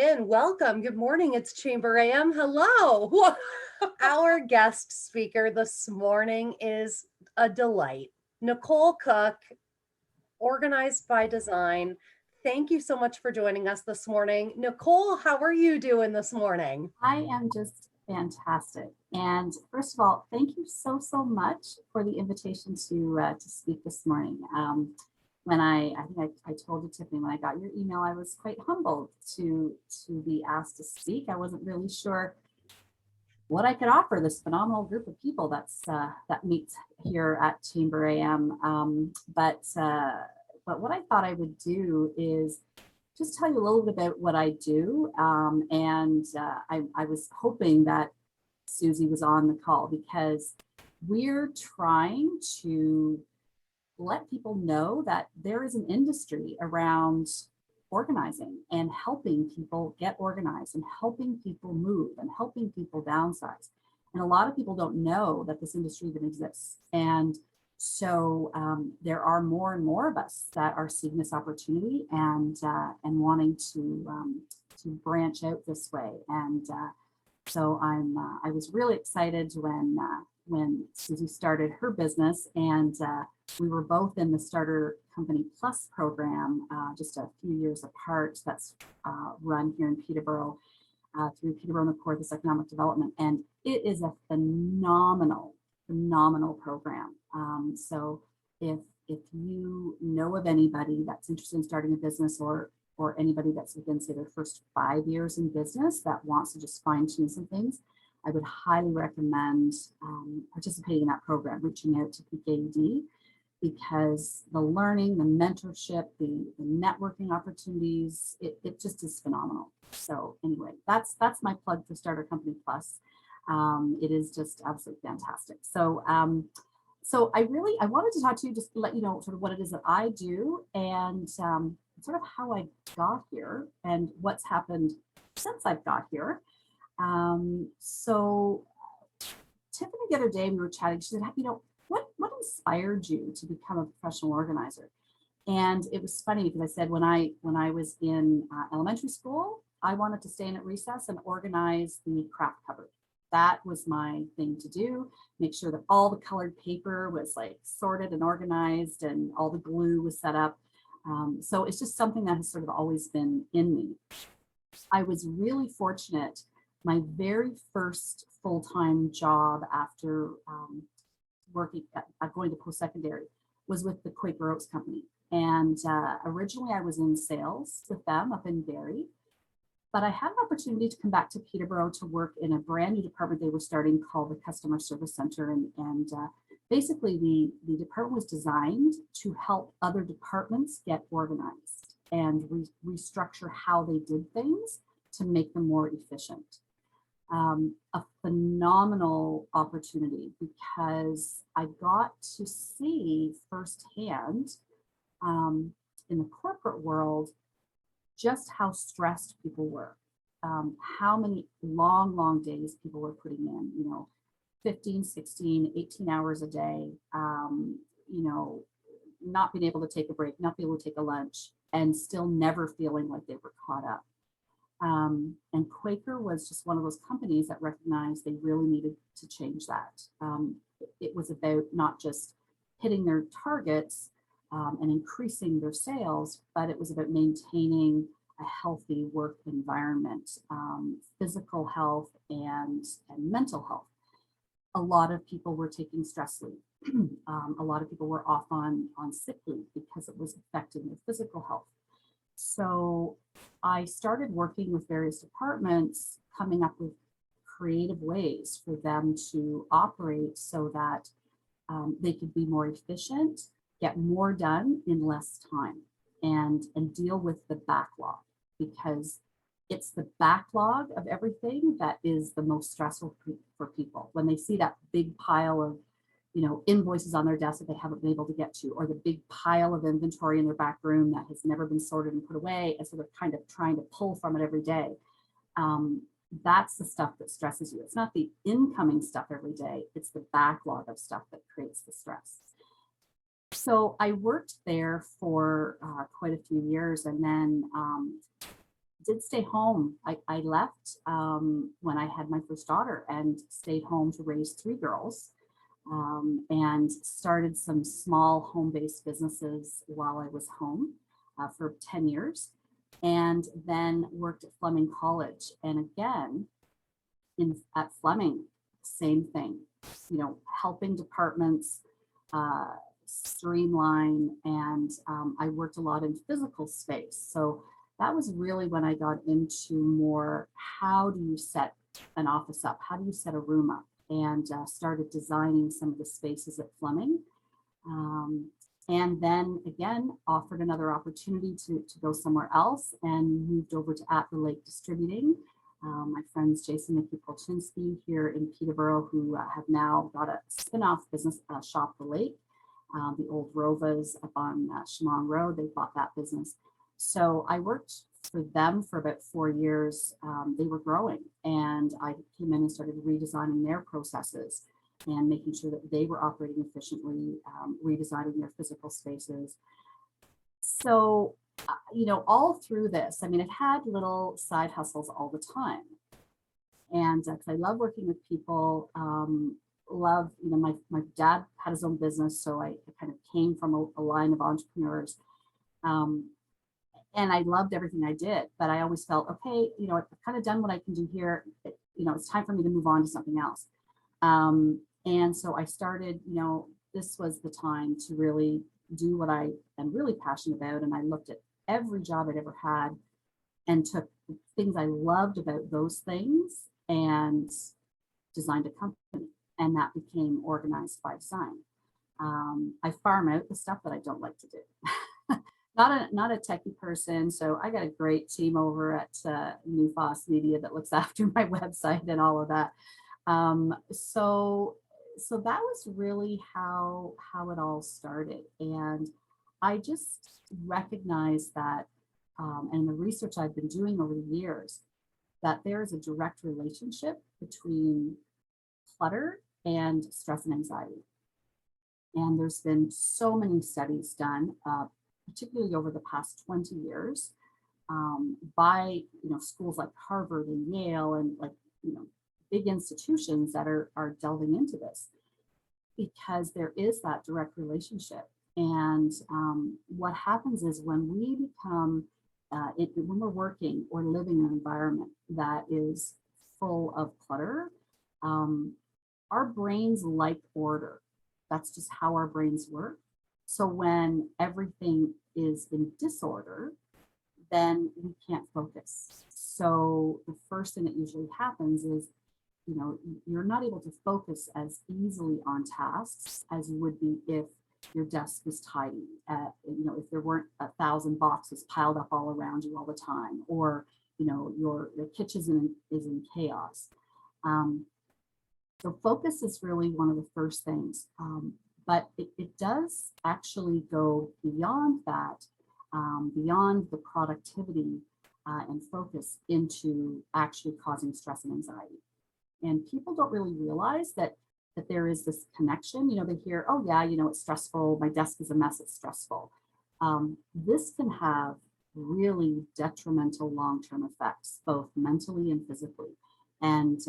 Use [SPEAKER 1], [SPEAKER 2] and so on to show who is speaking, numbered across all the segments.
[SPEAKER 1] Welcome. Good morning. It's ChamberAM. Hello. Our guest speaker this morning is a delight. Nicole Cooke, Organized by Design. Thank you so much for joining us this morning. Nicole, how are you doing this morning?
[SPEAKER 2] I am just fantastic. And first of all, thank you so much for the invitation to speak this morning. When I think I told you, Tiffany, when I got your email, I was quite humbled to be asked to speak. I wasn't really sure what I could offer this phenomenal group of people that meets here at ChamberAM. But what I thought I would do is just tell you a little bit about what I do. I was hoping that Susie was on the call because we're trying to let people know that there is an industry around organizing and helping people get organized and helping people move and helping people downsize. And a lot of people don't know that this industry even exists. And so there are more and more of us that are seeing this opportunity and wanting to branch out this way. And so I was really excited when Susie started her business, and we were both in the Starter Company Plus program, just a few years apart. That's run here in Peterborough through Peterborough Northwest Economic Development, and it is a phenomenal program. So if you know of anybody that's interested in starting a business or anybody that's within, say, their first 5 years in business that wants to just fine tune some things, I would highly recommend participating in that program, reaching out to PKD, because the learning, the mentorship, the networking opportunities, it just is phenomenal. So anyway, that's my plug for Starter Company Plus. It is just absolutely fantastic. So I wanted to talk to you, just to let you know sort of what it is that I do and sort of how I got here and what's happened since I've got here. So Tiffany, the other day we were chatting, she said, what inspired you to become a professional organizer? And it was funny because I said when I was in elementary school, I wanted to stay in at recess and organize the craft cupboard. That was my thing to do, make sure that all the colored paper was like sorted and organized and all the glue was set up. So it's just something that has sort of always been in me. I was really fortunate. My very first full-time job after going to post-secondary was with the Quaker Oats Company. And originally I was in sales with them up in Barrie, but I had an opportunity to come back to Peterborough to work in a brand new department they were starting called the Customer Service Center. And basically the department was designed to help other departments get organized and restructure how they did things to make them more efficient. A phenomenal opportunity because I got to see firsthand in the corporate world just how stressed people were, how many long days people were putting in, 15, 16, 18 hours a day, not being able to take a break, not being able to take a lunch, and still never feeling like they were caught up. And Quaker was just one of those companies that recognized they really needed to change that. It was about not just hitting their targets and increasing their sales, but it was about maintaining a healthy work environment, physical health and mental health. A lot of people were taking stress leave. A lot of people were off on sick leave because it was affecting their physical health. So I started working with various departments, coming up with creative ways for them to operate so that they could be more efficient, get more done in less time, and deal with the backlog, because it's the backlog of everything that is the most stressful for people. When they see that big pile of invoices on their desk that they haven't been able to get to, or the big pile of inventory in their back room that has never been sorted and put away, and so they're kind of trying to pull from it every day. That's the stuff that stresses you. It's not the incoming stuff every day, it's the backlog of stuff that creates the stress. So I worked there for quite a few years, and then did stay home. I left when I had my first daughter and stayed home to raise three girls, and started some small home-based businesses while I was home for 10 years, and then worked at Fleming College. And again, at Fleming, same thing, helping departments streamline, and I worked a lot in physical space. So that was really when I got into more, how do you set an office up? How do you set a room up? And started designing some of the spaces at Fleming. And then again, offered another opportunity to go somewhere else and moved over to At the Lake Distributing. My friends Jason and Nikki Polchinski here in Peterborough, who have now got a spin-off business, Shop the Lake. The old Rovas up on Chemong Road, they bought that business. So I worked for them for about 4 years. They were growing, and I came in and started redesigning their processes and making sure that they were operating efficiently, redesigning their physical spaces. So, all through this, I mean, I've had little side hustles all the time. And I love working with people, love, my dad had his own business, so I kind of came from a line of entrepreneurs. And I loved everything I did, but I always felt, okay, I've kind of done what I can do here. It's time for me to move on to something else. And so I started, this was the time to really do what I am really passionate about. And I looked at every job I'd ever had and took the things I loved about those things and designed a company. And that became Organized by Design. I farm out the stuff that I don't like to do. Not a techie person, so I got a great team over at New Foss Media that looks after my website and all of that. So that was really how it all started, and I just recognized that, and the research I've been doing over the years, that there is a direct relationship between clutter and stress and anxiety. And there's been so many studies done, particularly over the past 20 years, by schools like Harvard and Yale and big institutions that are delving into this, because there is that direct relationship. And what happens is when we become, when we're working or living in an environment that is full of clutter, our brains like order. That's just how our brains work. So when everything is in disorder, then we can't focus. So the first thing that usually happens is, you're not able to focus as easily on tasks as you would be if your desk was tidy. If there weren't 1,000 boxes piled up all around you all the time, or your kitchen is in chaos. So focus is really one of the first things, but it does actually go beyond that, beyond the productivity and focus, into actually causing stress and anxiety. And people don't really realize that there is this connection. They hear, oh yeah, it's stressful, my desk is a mess, it's stressful. This can have really detrimental long-term effects, both mentally and physically. And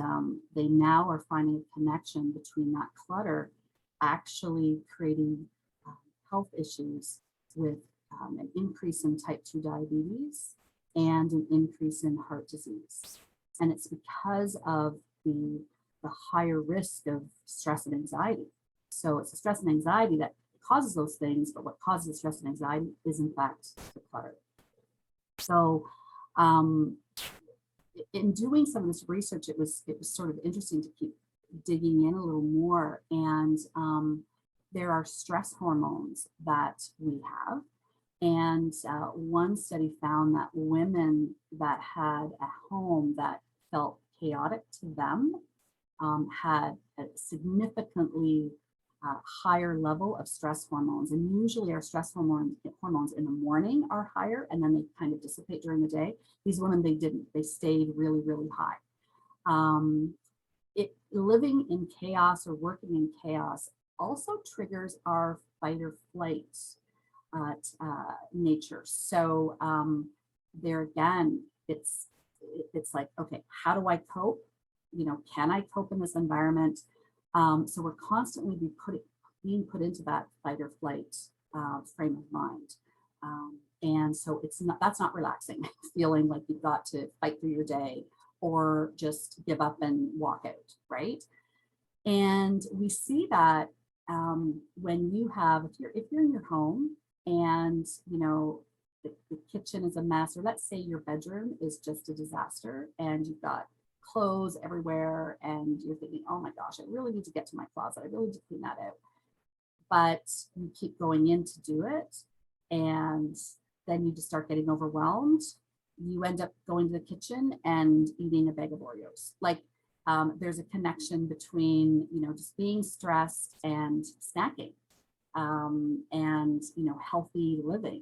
[SPEAKER 2] they now are finding a connection between that clutter actually creating health issues with an increase in type 2 diabetes and an increase in heart disease. And it's because of the higher risk of stress and anxiety. So it's the stress and anxiety that causes those things, but what causes stress and anxiety is in fact the clutter. So in doing some of this research, it was sort of interesting to keep digging in a little more. And there are stress hormones that we have. And one study found that women that had a home that felt chaotic to them had a significantly higher level of stress hormones. And usually our stress hormones in the morning are higher, and then they kind of dissipate during the day. These women, they didn't, they stayed really, really high. Living in chaos or working in chaos also triggers our fight or flight nature. So there again, it's like, okay, how do I cope? Can I cope in this environment? So we're constantly being put into that fight or flight frame of mind. And so that's not relaxing, feeling like you've got to fight through your day or just give up and walk out, right? And we see that when you have, if you're in your home and the kitchen is a mess, or let's say your bedroom is just a disaster and you've got clothes everywhere and you're thinking, oh my gosh, I really need to get to my closet, I really need to clean that out, but you keep going in to do it and then you just start getting overwhelmed, you end up going to the kitchen and eating a bag of Oreos. Like there's a connection between just being stressed and snacking and healthy living.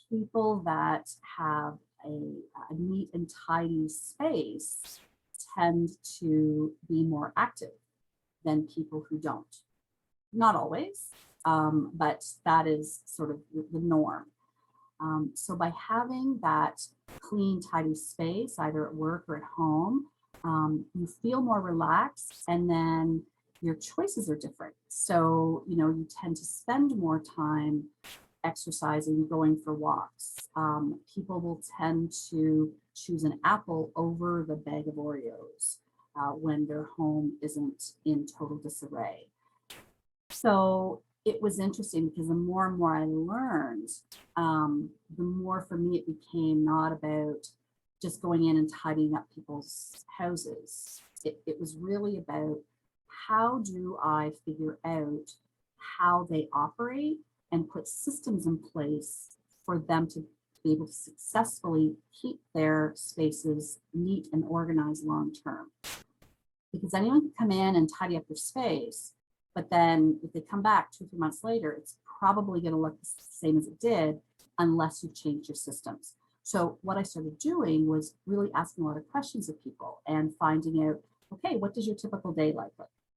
[SPEAKER 2] People that have a neat and tidy space tend to be more active than people who don't. Not always, but that is sort of the norm. So by having that clean, tidy space, either at work or at home, you feel more relaxed, and then your choices are different. So, you tend to spend more time exercising, going for walks. People will tend to choose an apple over the bag of Oreos when their home isn't in total disarray. So it was interesting because the more and more I learned, the more for me it became not about just going in and tidying up people's houses. It was really about, how do I figure out how they operate and put systems in place for them to be able to successfully keep their spaces neat and organized long term. Because anyone can come in and tidy up their space, but then if they come back 2 or 3 months later, it's probably going to look the same as it did unless you've changed your systems. So what I started doing was really asking a lot of questions of people and finding out, okay, what does your typical day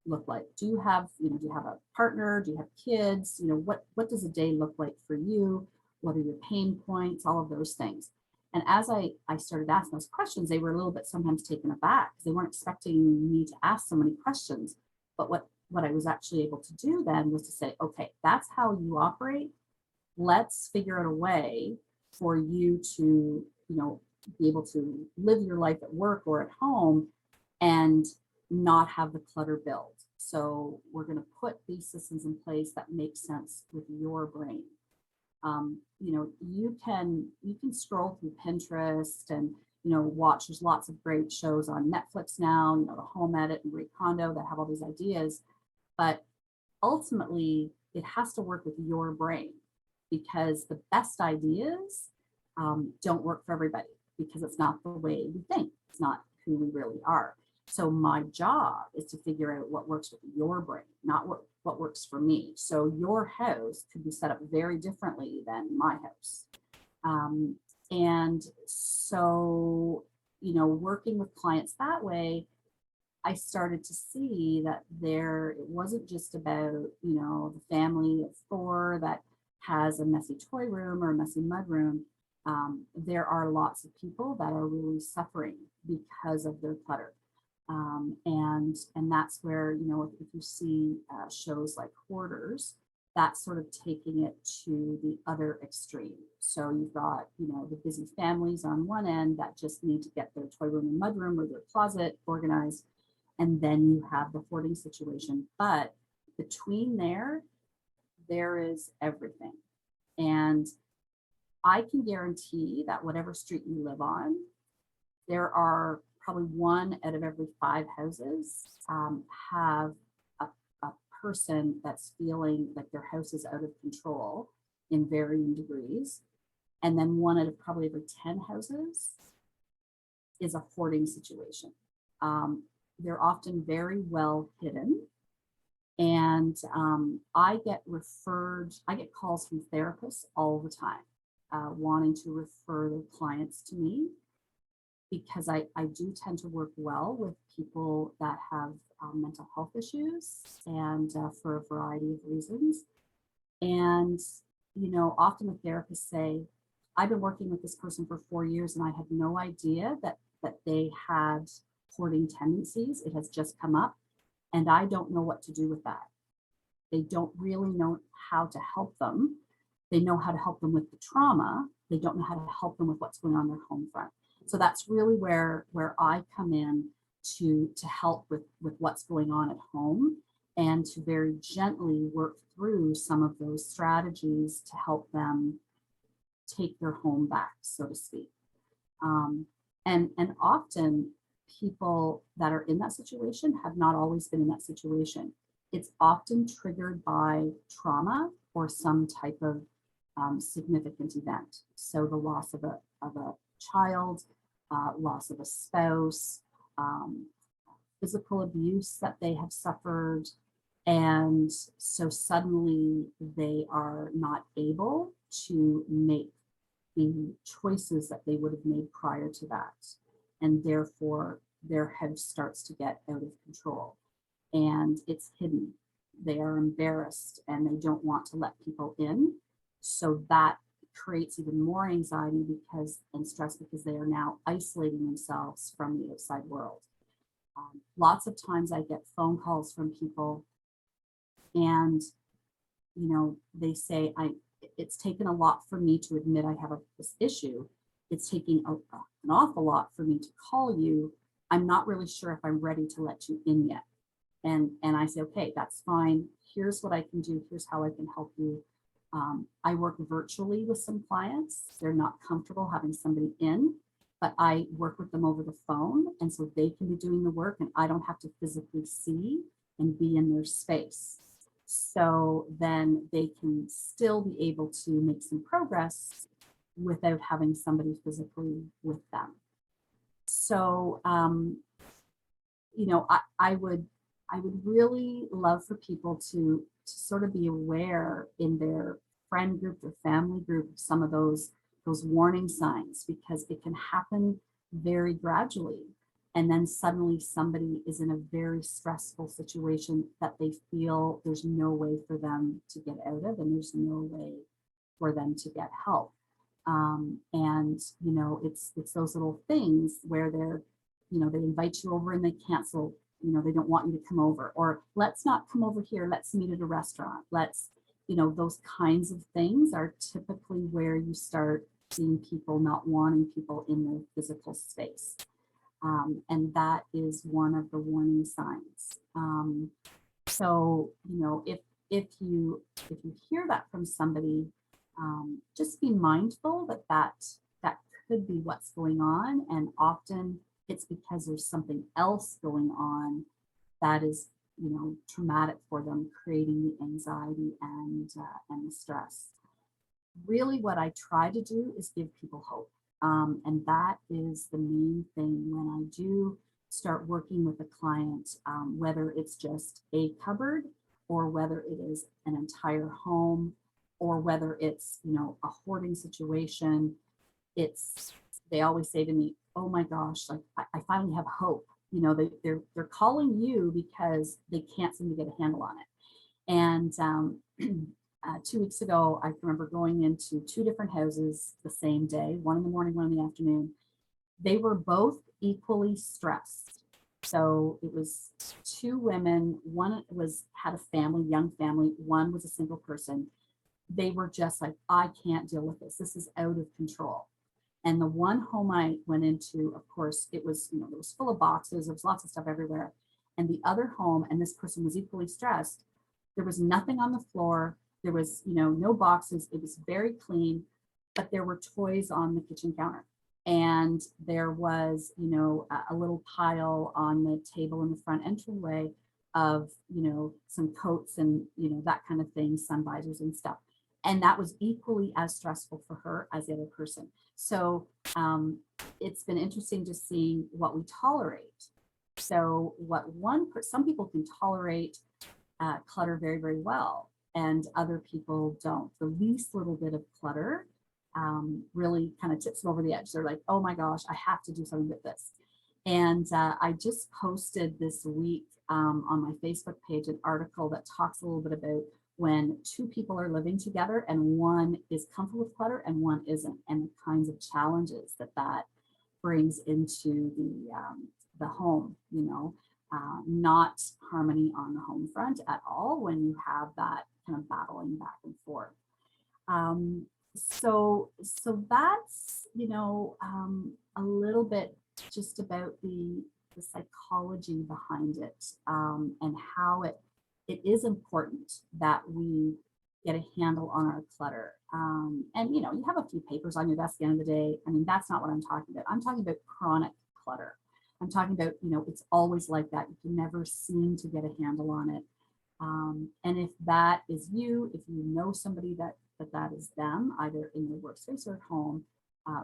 [SPEAKER 2] look like? Do you have a partner? Do you have kids? What does a day look like for you? What are your pain points? All of those things. And as I started asking those questions, they were a little bit sometimes taken aback because they weren't expecting me to ask so many questions. But what I was actually able to do then was to say, okay, that's how you operate. Let's figure out a way for you to, be able to live your life at work or at home and not have the clutter build. So we're going to put these systems in place that make sense with your brain. You can scroll through Pinterest and watch. There's lots of great shows on Netflix now. The Home Edit and Marie Kondo that have all these ideas, but ultimately it has to work with your brain, because the best ideas don't work for everybody because it's not the way we think. It's not who we really are. So my job is to figure out what works with your brain, not what works for me. So your house could be set up very differently than my house. And so, working with clients that way, I started to see that it wasn't just about, the family of 4 that has a messy toy room or a messy mud room. There are lots of people that are really suffering because of their clutter. And that's where, if you see shows like Hoarders, that's sort of taking it to the other extreme. So you've got, the busy families on one end that just need to get their toy room and mud room or their closet organized. And then you have the hoarding situation. But between there is everything. And I can guarantee that whatever street you live on, there are probably 1 out of every 5 houses have a person that's feeling like their house is out of control in varying degrees. And then 1 out of probably every 10 houses is a hoarding situation. They're often very well hidden. And I get calls from therapists all the time wanting to refer their clients to me, because I do tend to work well with people that have mental health issues, and for a variety of reasons. And, often the therapists say, I've been working with this person for 4 years and I had no idea that they had hoarding tendencies. It has just come up and I don't know what to do with that. They don't really know how to help them. They know how to help them with the trauma. They don't know how to help them with what's going on in their home front. So that's really where I come in to help with what's going on at home and to very gently work through some of those strategies to help them take their home back, so to speak. And often people that are in that situation have not always been in that situation. It's often triggered by trauma or some type of significant event. So the loss of a child, loss of a spouse, physical abuse that they have suffered. And so suddenly they are not able to make the choices that they would have made prior to that. And therefore their head starts to get out of control and it's hidden. They are embarrassed and they don't want to let people in. So that creates even more anxiety and stress because they are now isolating themselves from the outside world. Lots of times I get phone calls from people and, you know, they say, it's taken a lot for me to admit I have this issue. It's taking an awful lot for me to call you. I'm not really sure if I'm ready to let you in yet. And I say, okay, that's fine. Here's what I can do. Here's how I can help you. I work virtually with some clients. They're not comfortable having somebody in, but I work with them over the phone. And so they can be doing the work and I don't have to physically see and be in their space. So then they can still be able to make some progress without having somebody physically with them. So, you know, I would really love for people to sort of be aware in their friend group or family group of some of those warning signs, because it can happen very gradually. And then suddenly somebody is in a very stressful situation that they feel there's no way for them to get out of, and there's no way for them to get help. And, you know, it's those little things where they're, you know, they invite you over and they cancel, you know, they don't want you to come over, or let's not come over here. Let's meet at a restaurant. Let's, you know, those kinds of things are typically where you start seeing people not wanting people in their physical space. And that is one of the warning signs. So, you know, if you hear that from somebody, just be mindful that could be what's going on. And often it's because there's something else going on that is, you know, traumatic for them, creating the anxiety and the stress. Really, what I try to do is give people hope. And that is the main thing when I do start working with a client, whether it's just a cupboard or whether it is an entire home or whether it's, you know, a hoarding situation. They always say to me, oh my gosh, like I finally have hope. You know, they're calling you because they can't seem to get a handle on it. And 2 weeks ago, I remember going into 2 different houses the same day, one in the morning, one in the afternoon. They were both equally stressed. So it was 2 women. One had a family, young family. One was a single person. They were just like, I can't deal with this. This is out of control. And the one home I went into, of course, it was, you know, it was full of boxes. There was lots of stuff everywhere. And the other home, and this person was equally stressed, there was nothing on the floor. There was, you know, no boxes. It was very clean, but there were toys on the kitchen counter. And there was, you know, a little pile on the table in the front entryway of, you know, some coats and, you know, that kind of thing, sun visors and stuff. And that was equally as stressful for her as the other person. So it's been interesting to see what we tolerate. So some people can tolerate clutter very, very well, and other people don't. The least little bit of clutter really kind of tips them over the edge. They're like, oh my gosh, I have to do something with this. And I just posted this week on my Facebook page an article that talks a little bit about when two people are living together and one is comfortable with clutter and one isn't, and the kinds of challenges that that brings into the home, not harmony on the home front at all when you have that kind of battling back and forth. So that's, a little bit just about the psychology behind it, and how it is important that we get a handle on our clutter. And you have a few papers on your desk at the end of the day. I mean, that's not what I'm talking about. I'm talking about chronic clutter. I'm talking about, it's always like that. You can never seem to get a handle on it. And if that is you, if you know somebody that is them, either in your workspace or at home,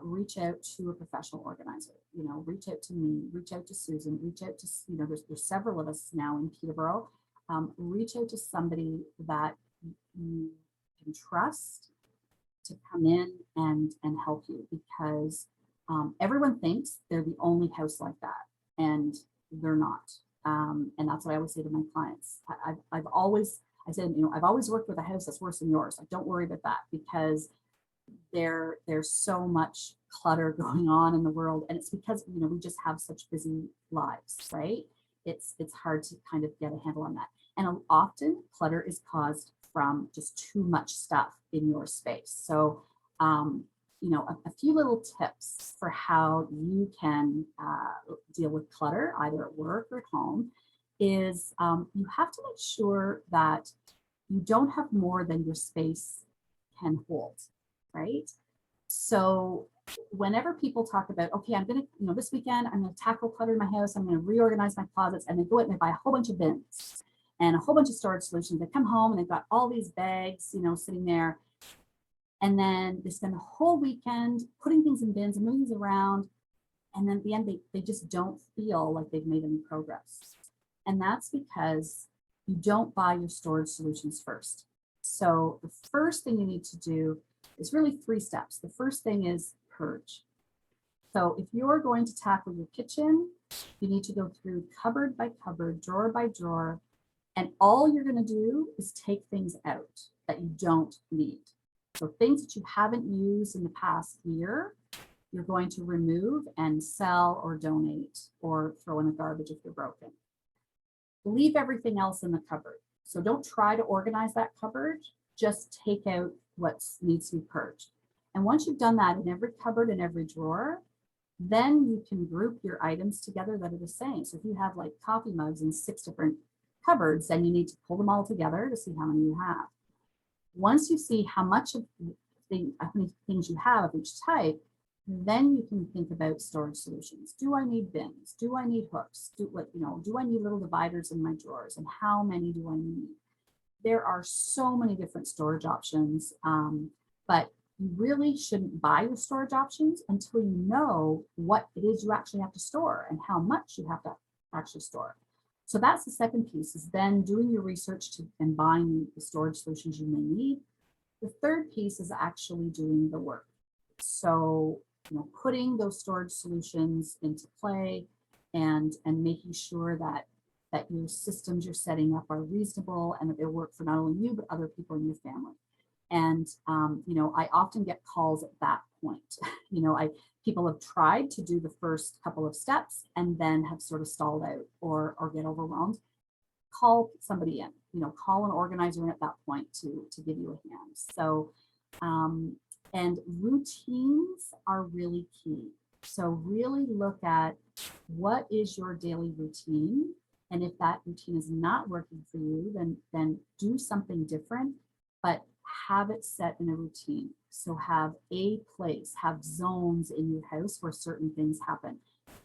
[SPEAKER 2] reach out to a professional organizer. Reach out to me, reach out to Susan, reach out to, there's several of us now in Peterborough. Reach out to somebody that you can trust to come in and help you, because everyone thinks they're the only house like that, and they're not. And that's what I always say to my clients. I've always worked with a house that's worse than yours. Like, don't worry about that, because there's so much clutter going on in the world, and it's because we just have such busy lives, right? It's hard to kind of get a handle on that. And often clutter is caused from just too much stuff in your space. So a few little tips for how you can deal with clutter, either at work or at home, is you have to make sure that you don't have more than your space can hold, right? So whenever people talk about, okay, I'm going to, this weekend, I'm going to tackle clutter in my house, I'm going to reorganize my closets, and they go out and they buy a whole bunch of bins and a whole bunch of storage solutions. They come home and they've got all these bags, sitting there. And then they spend the whole weekend putting things in bins and moving things around. And then at the end, they just don't feel like they've made any progress. And that's because you don't buy your storage solutions first. So the first thing you need to do is really 3 steps. The first thing is purge. So if you're going to tackle your kitchen, you need to go through cupboard by cupboard, drawer by drawer, and all you're going to do is take things out that you don't need. So things that you haven't used in the past year, you're going to remove and sell or donate or throw in the garbage if they're broken. Leave everything else in the cupboard. So don't try to organize that cupboard, just take out what needs to be purged. And once you've done that in every cupboard and every drawer, then you can group your items together that are the same. So if you have like coffee mugs in 6 different cupboards, then you need to pull them all together to see how many you have. Once you see how many things you have of each type, then you can think about storage solutions. Do I need bins? Do I need hooks? Do I need little dividers in my drawers? And how many do I need? There are so many different storage options, but you really shouldn't buy your storage options until you know what it is you actually have to store and how much you have to actually store. So that's the second piece, is then doing your research and buying the storage solutions you may need. The third piece is actually doing the work. So, putting those storage solutions into play and making sure that your systems you're setting up are reasonable and that they work for not only you, but other people in your family. And, I often get calls at that point. People have tried to do the first couple of steps and then have sort of stalled out or get overwhelmed. Call somebody in, call an organizer in at that point to give you a hand. So, and routines are really key. So really look at what is your daily routine. And if that routine is not working for you, then do something different, but have it set in a routine. So have a place, have zones in your house where certain things happen.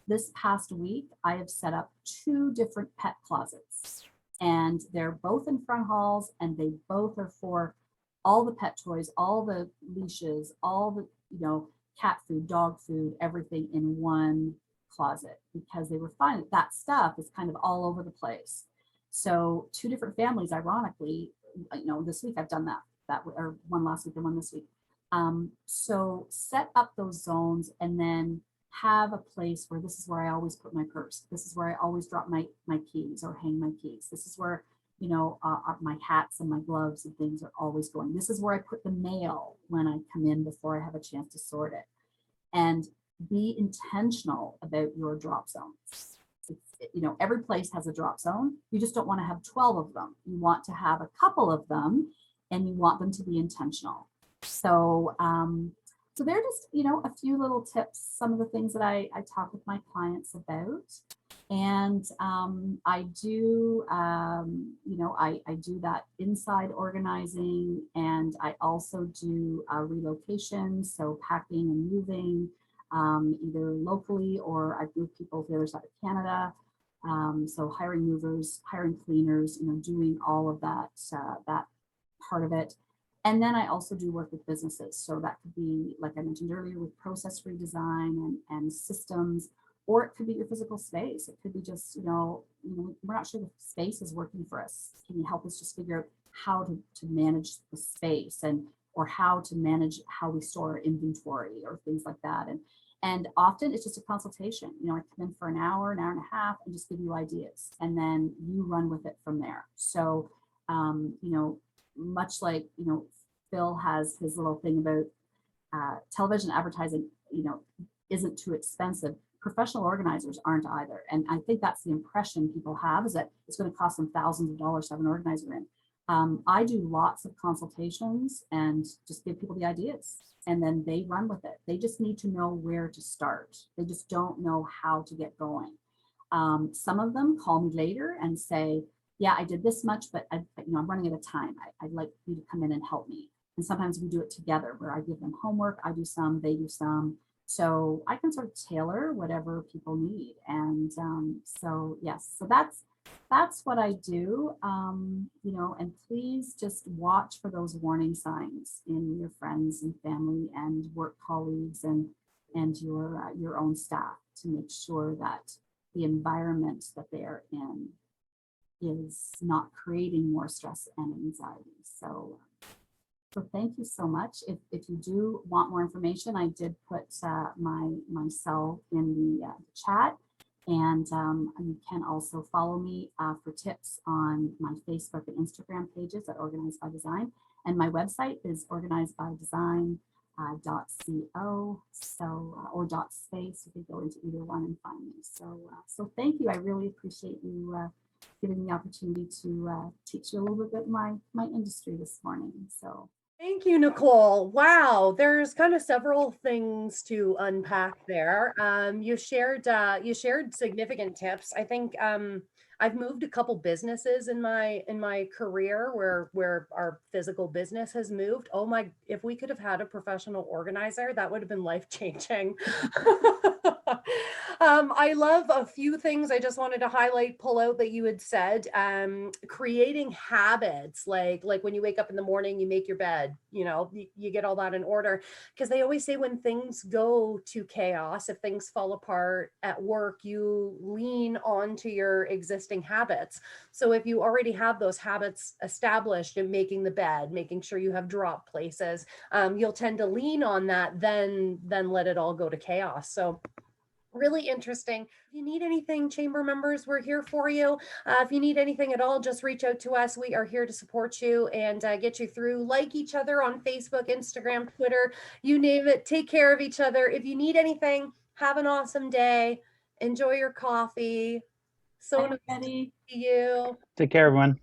[SPEAKER 2] This past week, I have set up 2 different pet closets, and they're both in front halls, and they both are for all the pet toys, all the leashes, all the, cat food, dog food, everything in one closet, because they were finding that stuff is kind of all over the place. So 2 different families, ironically, this week I've done that, or one last week and one this week. So set up those zones and then have a place where this is where I always put my purse. This is where I always drop my keys or hang my keys. This is where my hats and my gloves and things are always going. This is where I put the mail when I come in before I have a chance to sort it. And be intentional about your drop zones. Every place has a drop zone. You just don't want to have 12 of them. You want to have a couple of them, and you want them to be intentional. So, so they're just, a few little tips, some of the things that I talk with my clients about. And I do, I do that inside organizing, and I also do relocation, so packing and moving, either locally, or I've moved people to the other side of Canada. So hiring movers, hiring cleaners, doing all of that, that part of it. And then I also do work with businesses. So that could be, like I mentioned earlier, with process redesign and systems, or it could be your physical space. It could be just, we're not sure the space is working for us. Can you help us just figure out how to manage the space, or how to manage how we store our inventory or things like that. And often it's just a consultation. I come in for an hour and a half and just give you ideas, and then you run with it from there. So, much like, Phil has his little thing about television advertising, isn't too expensive. Professional organizers aren't either. And I think that's the impression people have, is that it's going to cost them thousands of dollars to have an organizer in. I do lots of consultations and just give people the ideas, and then they run with it. They just need to know where to start. They just don't know how to get going. Some of them call me later and say, yeah, I did this much, but I'm running out of time. I'd like you to come in and help me. And sometimes we do it together, where I give them homework, I do some, they do some. So I can sort of tailor whatever people need. And so, yes, so that's what I do. And please just watch for those warning signs in your friends and family and work colleagues and your own staff, to make sure that the environment that they're in is not creating more stress and anxiety. So thank you so much. If you do want more information, I did put my cell in the chat, and you can also follow me for tips on my Facebook and Instagram pages at Organized by Design, and my website is organizedbydesign.co, or .space. You can go into either one and find me. So thank you. I really appreciate you giving me the opportunity to teach you a little bit about my industry this morning. So.
[SPEAKER 1] Thank you, Nicole. Wow, there's kind of several things to unpack there. You shared significant tips. I think I've moved a couple businesses in my career where our physical business has moved. Oh my, if we could have had a professional organizer, that would have been life-changing. I love a few things I just wanted to pull out that you had said. Creating habits, like when you wake up in the morning, you make your bed, you get all that in order. Because they always say when things go to chaos, if things fall apart at work, you lean onto your existing habits. So if you already have those habits established in making the bed, making sure you have drop places, you'll tend to lean on that, then let it all go to chaos. So really interesting. If you need anything, chamber members, we're here for you. If you need anything at all, just reach out to us. We are here to support you and get you through. Like each other on Facebook, Instagram, Twitter, you name it. Take care of each other. If you need anything, have an awesome day. Enjoy your coffee. So nice to see you.
[SPEAKER 3] Take care, everyone.